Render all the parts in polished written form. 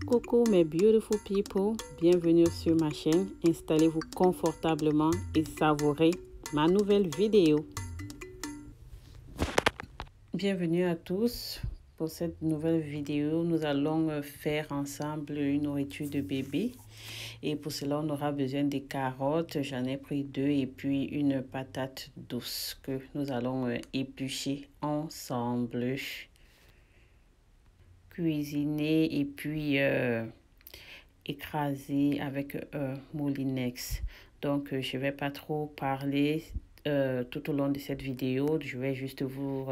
Coucou mes beautiful people, bienvenue sur ma chaîne. Installez-vous confortablement et savourez ma nouvelle vidéo. Bienvenue à tous. Pour cette nouvelle vidéo, nous allons faire ensemble une nourriture de bébé. Et pour cela, on aura besoin des carottes. J'en ai pris 2 et puis une patate douce que nous allons éplucher ensemble. Cuisiner et puis écraser avec un moulinex. Donc je vais pas trop parler tout au long de cette vidéo. Je vais juste vous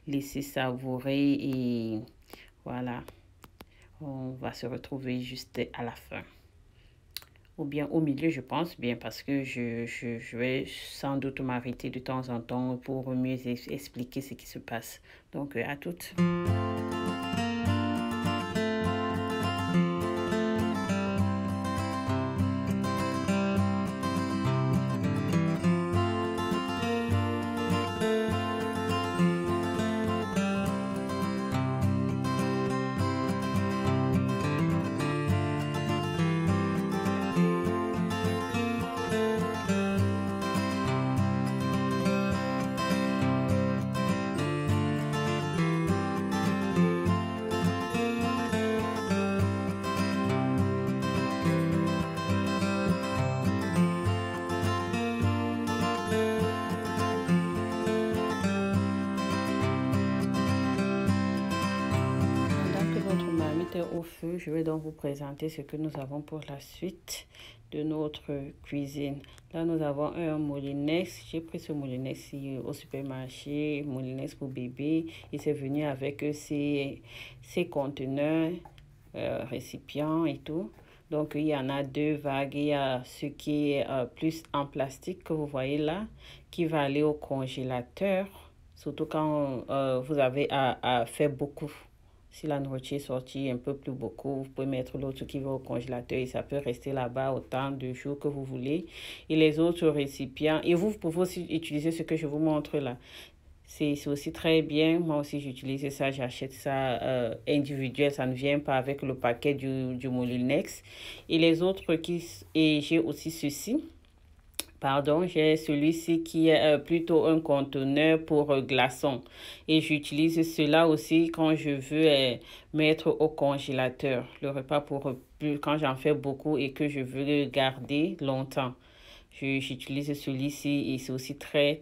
laisser savourer et voilà, on va se retrouver juste à la fin ou bien au milieu, je pense bien, parce que je vais sans doute m'arrêter de temps en temps pour mieux expliquer ce qui se passe. Donc à toutes. Au feu, je vais donc vous présenter ce que nous avons pour la suite de notre cuisine. Là, nous avons un moulinex. J'ai pris ce moulinex au supermarché, moulinex pour bébé. Il s'est venu avec ses conteneurs, récipients et tout. Donc, il y en a 2 vagues. Il y a ce qui est plus en plastique que vous voyez là, qui va aller au congélateur. Surtout quand vous avez à faire beaucoup. Si la nourriture est sortie un peu plus beaucoup, vous pouvez mettre l'autre qui va au congélateur et ça peut rester là-bas autant de jours que vous voulez. Et les autres récipients, et vous pouvez aussi utiliser ce que je vous montre là. C'est aussi très bien. Moi aussi, j'utilise ça, j'achète ça individuel. Ça ne vient pas avec le paquet du Moulinex. Et les autres et j'ai aussi ceci. Pardon, j'ai celui-ci qui est plutôt un conteneur pour glaçons. Et j'utilise cela aussi quand je veux mettre au congélateur. Le repas quand j'en fais beaucoup et que je veux le garder longtemps. J'utilise celui-ci et c'est aussi très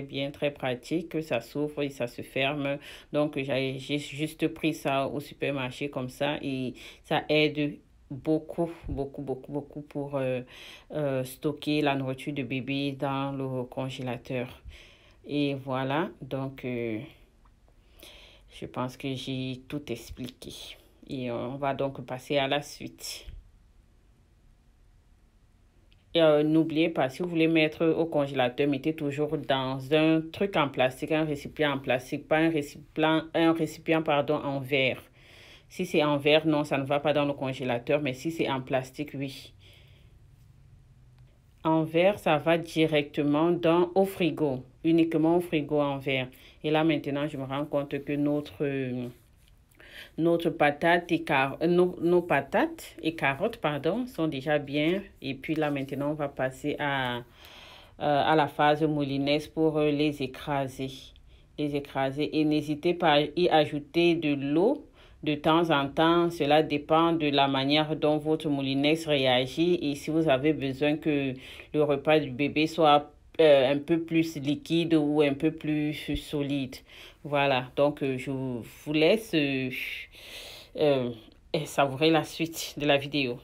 bien, très pratique. Ça s'ouvre et ça se ferme. Donc, j'ai juste pris ça au supermarché comme ça et ça aide beaucoup pour stocker la nourriture de bébé dans le congélateur. Et voilà, donc je pense que j'ai tout expliqué. Et on va donc passer à la suite. N'oubliez pas, si vous voulez mettre au congélateur, mettez toujours dans un truc en plastique, un récipient en plastique, pas un récipient pardon, en verre. Si c'est en verre, non, ça ne va pas dans le congélateur, mais si c'est en plastique, oui. En verre, ça va directement au frigo, uniquement au frigo en verre. Et là, maintenant, je me rends compte que notre patate et nos patates et carottes, pardon, sont déjà bien. Et puis là, maintenant, on va passer à la phase moulinex pour les écraser. Et n'hésitez pas à y ajouter de l'eau de temps en temps. Cela dépend de la manière dont votre moulinex réagit et si vous avez besoin que le repas du bébé soit un peu plus liquide ou un peu plus solide. Voilà, donc je vous laisse savourer la suite de la vidéo.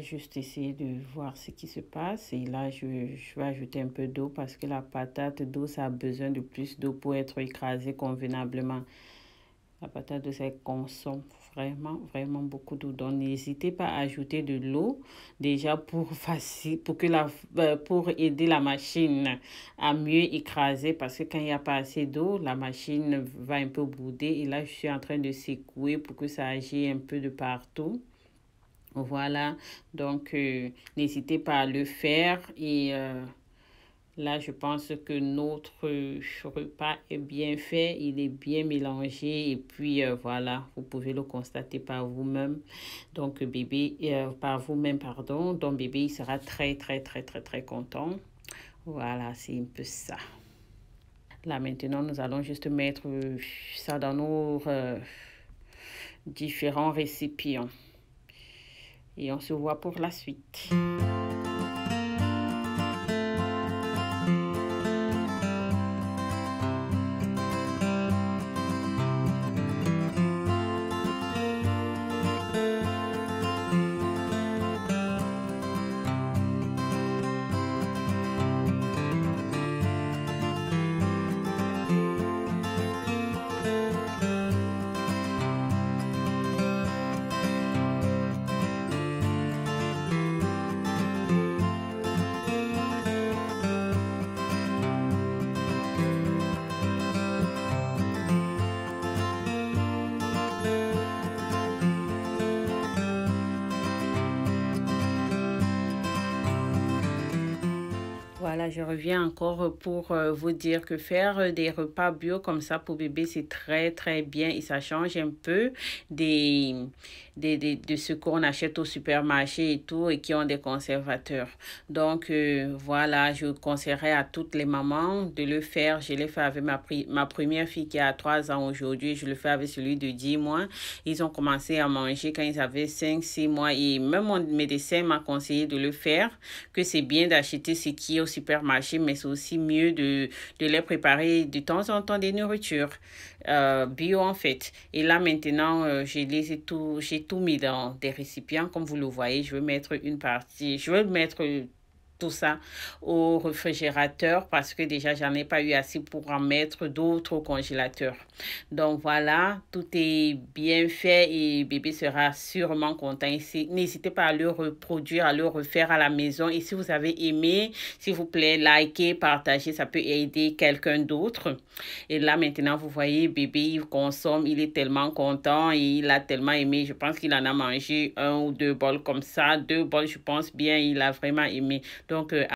juste essayer de voir ce qui se passe. Et là, je vais ajouter un peu d'eau parce que la patate douce a besoin de plus d'eau pour être écrasée convenablement. La patate douce, elle consomme vraiment beaucoup d'eau. Donc, n'hésitez pas à ajouter de l'eau déjà pour pour aider la machine à mieux écraser. Parce que quand il n'y a pas assez d'eau, la machine va un peu bouder. Et là, je suis en train de secouer pour que ça agisse un peu de partout. Voilà, donc n'hésitez pas à le faire et là je pense que notre repas est bien fait, il est bien mélangé et puis voilà, vous pouvez le constater par vous-même. Donc bébé, par vous-même pardon, donc bébé il sera très content. Voilà, c'est un peu ça. Là maintenant nous allons juste mettre ça dans nos différents récipients. Et on se voit pour la suite. Voilà, je reviens encore pour vous dire que faire des repas bio comme ça pour bébé, c'est très bien et ça change un peu de ce qu'on achète au supermarché et tout et qui ont des conservateurs. Donc, voilà, je conseillerais à toutes les mamans de le faire. Je l'ai fait avec ma première fille qui a 3 ans aujourd'hui. Je le fais avec celui de 10 mois. Ils ont commencé à manger quand ils avaient 5-6 mois et même mon médecin m'a conseillé de le faire, que c'est bien d'acheter ce qui est au supermarché, mais c'est aussi mieux de les préparer de temps en temps des nourritures bio en fait. Et là maintenant, j'ai tout mis dans des récipients. Comme vous le voyez, je vais mettre une partie, je vais mettre tout ça au réfrigérateur parce que déjà j'en ai pas eu assez pour en mettre d'autres au congélateur. Donc voilà, tout est bien fait et bébé sera sûrement content. N'hésitez pas à le reproduire, à le refaire à la maison. Et si vous avez aimé, s'il vous plaît, likez, partagez, ça peut aider quelqu'un d'autre. Et là maintenant, vous voyez, bébé, il consomme, il est tellement content et il a tellement aimé. Je pense qu'il en a mangé 1 ou 2 bols comme ça. 2 bols, je pense bien, il a vraiment aimé. Donc,